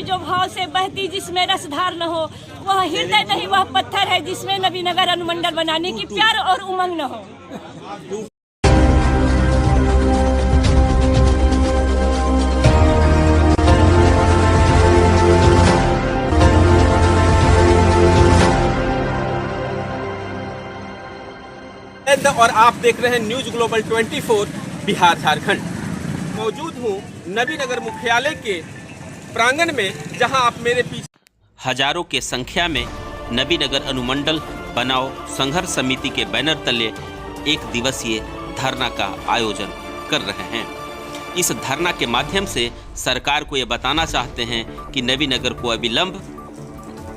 जो भाव से बहती जिसमें रसधार न हो, वह हृदय नहीं वह पत्थर है जिसमें नबीनगर अनुमंडल बनाने की प्यार और उमंग न हो। और आप देख रहे हैं न्यूज ग्लोबल 24 बिहार झारखंड। मौजूद हूँ नबीनगर मुख्यालय के प्रांगण में, जहां आप मेरे पीछे हजारों के संख्या में नबीनगर अनुमंडल बनाओ संघर्ष समिति के बैनर तले एक दिवसीय धरना का आयोजन कर रहे हैं। इस धरना के माध्यम से सरकार को ये बताना चाहते हैं कि नबीनगर को अविलंब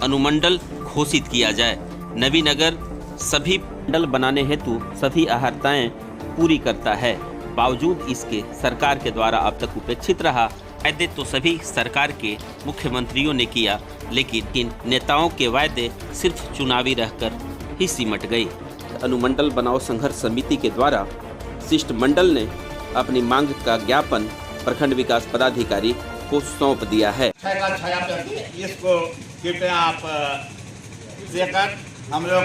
अनुमंडल घोषित किया जाए। नबीनगर सभी मंडल बनाने हेतु सभी अहर्ताएं पूरी करता है, बावजूद इसके सरकार के द्वारा अब तक उपेक्षित रहा। वायदे तो सभी सरकार के मुख्यमंत्रियों ने किया, लेकिन इन नेताओं के वायदे सिर्फ चुनावी रहकर ही सिमट गए। अनुमंडल बनाओ संघर्ष समिति के द्वारा शिष्टमंडल ने अपनी मांग का ज्ञापन प्रखंड विकास पदाधिकारी को सौंप दिया है। इसको कृपया आप देकर हम लोग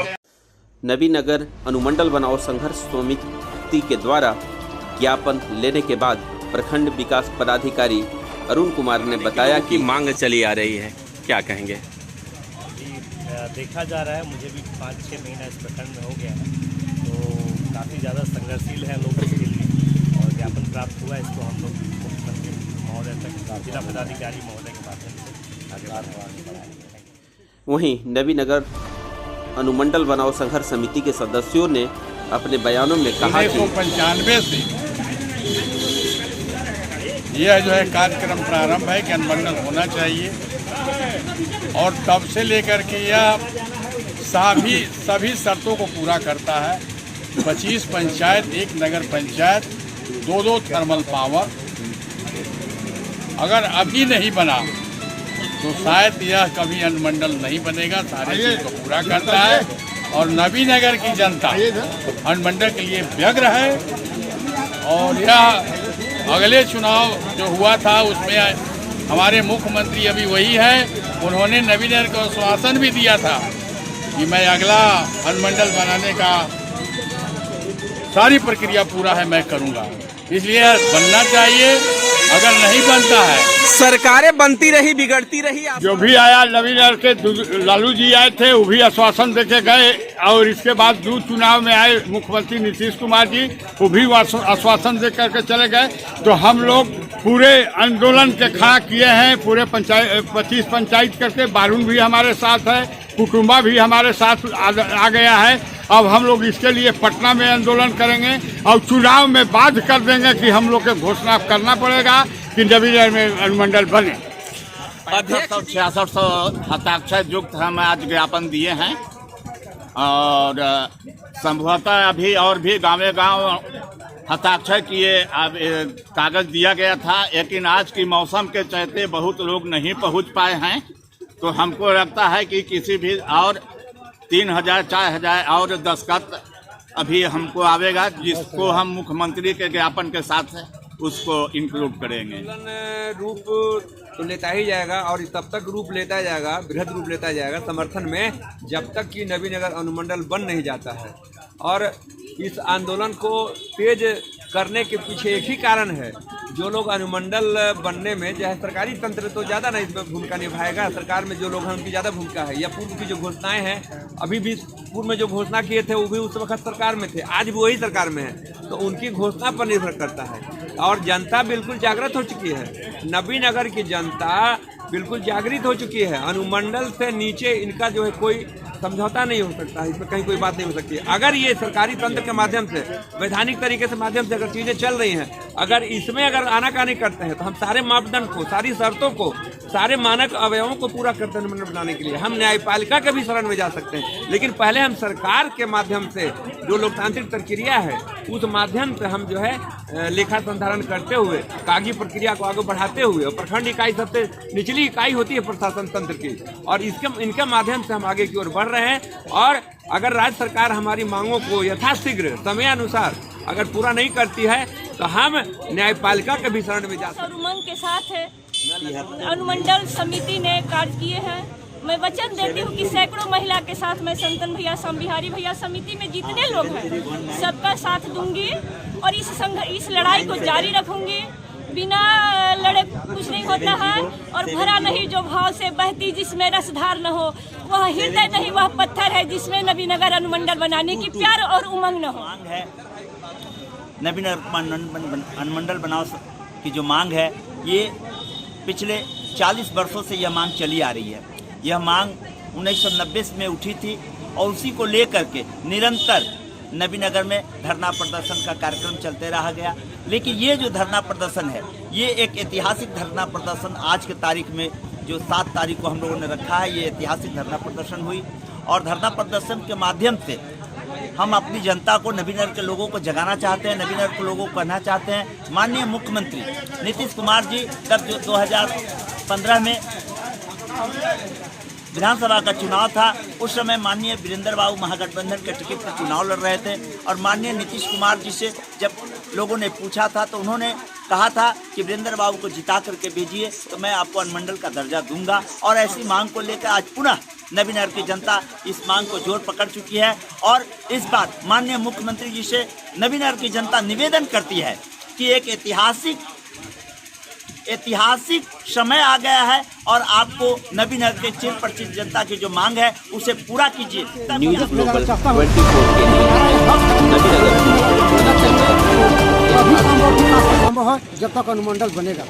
नबीनगर अनुमंडल बनाओ संघर्ष समिति के द्वारा ज्ञापन लेने के बाद प्रखंड विकास पदाधिकारी अरुण कुमार ने बताया कि मांग चली आ रही है। क्या कहेंगे? देखा जा रहा है, मुझे भी 5-6 महीना इस प्रखंड में हो गया है, तो काफ़ी ज़्यादा संघर्षशील है लोग इसके लिए, और ज्ञापन प्राप्त हुआ। इसको हम लोग मुख्यमंत्री महोदय तक, जिला पदाधिकारी महोदय के माध्यम से आगे बढ़ाएंगे। वहीं नबीनगर अनुमंडल बनाओ संघर्ष समिति के सदस्यों ने अपने बयानों में कहा कि 1995 से यह जो है कार्यक्रम प्रारंभ है कि अनुमंडल होना चाहिए, और तब से लेकर के यह सभी शर्तों को पूरा करता है। 25 पंचायत, 1 नगर पंचायत, 2 थर्मल पावर। अगर अभी नहीं बना तो शायद यह कभी अनुमंडल नहीं बनेगा। सारे चीज को पूरा करता है, और नबीनगर की जनता अनुमंडल के लिए व्यग्र है। और यह अगले चुनाव जो हुआ था उसमें हमारे मुख्यमंत्री अभी वही है, उन्होंने नबीनगर को आश्वासन भी दिया था कि मैं अगला अनुमंडल बनाने का सारी प्रक्रिया पूरा है मैं करूँगा। इसलिए बनना चाहिए। अगर नहीं बनता है, सरकारें बनती रही बिगड़ती रही। जो भी आया नबीनगर के लालू जी आए थे, वो भी आश्वासन देके गए, और इसके बाद जो चुनाव में आए मुख्यमंत्री नीतीश कुमार जी, वो भी आश्वासन दे करके चले गए। तो हम लोग पूरे आंदोलन के खड़ा किए हैं, पूरे 25 पंचायत करके। बारून भी हमारे साथ है, कुटुंबा भी हमारे साथ आ गया है। अब हम लोग इसके लिए पटना में आंदोलन करेंगे, और चुनाव में बाध्य कर देंगे कि हम लोग के घोषणा करना पड़ेगा कि नबीनगर में अनुमंडल बने। 6600 हस्ताक्षर युक्त हम आज ज्ञापन दिए हैं, और संभवतः अभी और भी गाँव हस्ताक्षर किए कागज दिया गया था, लेकिन आज की मौसम के चलते बहुत लोग नहीं पहुंच पाए हैं। तो हमको लगता है कि किसी भी और 3000-4000 और दस्तखत अभी हमको आवेगा, जिसको हम मुख्यमंत्री के ज्ञापन के साथ उसको इंक्लूड करेंगे। रूप तो लेता ही जाएगा, और तब तक रूप लेता जाएगा, बृहद रूप लेता जाएगा समर्थन में, जब तक कि नबीनगर अनुमंडल बन नहीं जाता है। और इस आंदोलन को तेज करने के पीछे एक ही कारण है, जो लोग अनुमंडल बनने में, चाहे सरकारी तंत्र तो ज़्यादा नहीं इसमें भूमिका निभाएगा, सरकार में जो लोग हैं उनकी ज़्यादा भूमिका है, या पूर्व की जो घोषणाएं हैं, अभी भी पूर्व में जो घोषणा किए थे वो भी उस वक्त सरकार में थे, आज भी वही सरकार में है, तो उनकी घोषणा पर निर्भर करता है। और जनता बिल्कुल जागृत हो चुकी है, नबीनगर की जनता बिल्कुल जागृत हो चुकी है। अनुमंडल से नीचे इनका जो है कोई समझौता नहीं हो सकता, इसमें कहीं कोई बात नहीं हो सकती। अगर ये सरकारी तंत्र के माध्यम से, वैधानिक तरीके से माध्यम से अगर चीज़ें चल रही हैं, अगर इसमें अगर आनाकानी करते हैं, तो हम सारे मापदंड को, सारी शर्तों को, सारे मानक अवयवों को पूरा करते हैं अनुमंडल बनाने के लिए हम न्यायपालिका के भी शरण में जा सकते हैं। लेकिन पहले हम सरकार के माध्यम से जो लोकतांत्रिक प्रक्रिया है, उस माध्यम से हम जो है लेखा संधारण करते हुए, कागजी प्रक्रिया को आगे बढ़ाते हुए, और प्रखंड इकाई सबसे निचली इकाई होती है प्रशासन तंत्र की, और इनके माध्यम से हम आगे की ओर बढ़ रहे हैं। और अगर राज्य सरकार हमारी मांगों को यथाशीघ्र समयानुसार अगर पूरा नहीं करती है, तो हम न्यायपालिका के भी शरण में जा सकते हैं। उमंग के साथ अनुमंडल समिति ने कार्य किए हैं। मैं वचन देती हूँ कि सैकड़ों महिला के साथ मैं संतन भैया, श्याम बिहारी भैया, समिति में जितने लोग हैं सबका साथ दूंगी और इस लड़ाई को जारी रखूंगी। बिना लड़े कुछ नहीं होता है और भरा नहीं जो भाव से बहती जिसमें रसधार न हो, वह हृदय नहीं वह पत्थर है जिसमें नबीनगर अनुमंडल बनाने की प्यार और उमंग न हो। मांग है नबीनगर अनुमंडल बनाओ की जो मांग है, ये पिछले 40 वर्षों से यह मांग चली आ रही है। यह मांग 1990 में उठी थी और उसी को लेकर के निरंतर नबीनगर में धरना प्रदर्शन का कार्यक्रम चलते रहा गया। लेकिन ये जो धरना प्रदर्शन है, ये एक ऐतिहासिक धरना प्रदर्शन आज के तारीख में जो 7 तारीख को हम लोगों ने रखा है, ये ऐतिहासिक धरना प्रदर्शन हुई। और धरना प्रदर्शन के माध्यम से हम अपनी जनता को, नबीनगर के लोगों को जगाना चाहते हैं, नबीनगर के लोगों को कहना चाहते हैं, माननीय मुख्यमंत्री नीतीश कुमार जी तब जो 2015 में विधानसभा का चुनाव था, उस समय माननीय वीरेंद्र बाबू महागठबंधन के टिकट पर चुनाव लड़ रहे थे और माननीय नीतीश कुमार जी से जब लोगों ने पूछा था तो उन्होंने कहा था कि वीरेंद्र बाबू को जिता करके भेजिए तो मैं आपको अनुमंडल का दर्जा दूंगा। और ऐसी मांग को लेकर आज पुनः नबीनगर की जनता इस मांग को जोर पकड़ चुकी है और इस बार माननीय मुख्यमंत्री जी से नबीनगर की जनता निवेदन करती है कि एक ऐतिहासिक समय आ गया है और आपको नबीनगर के चिर परिचित जनता की जो मांग है उसे पूरा कीजिए। न्यूज़ ग्लोबल 24 के लिए संभव है जब तक अनुमंडल बनेगा।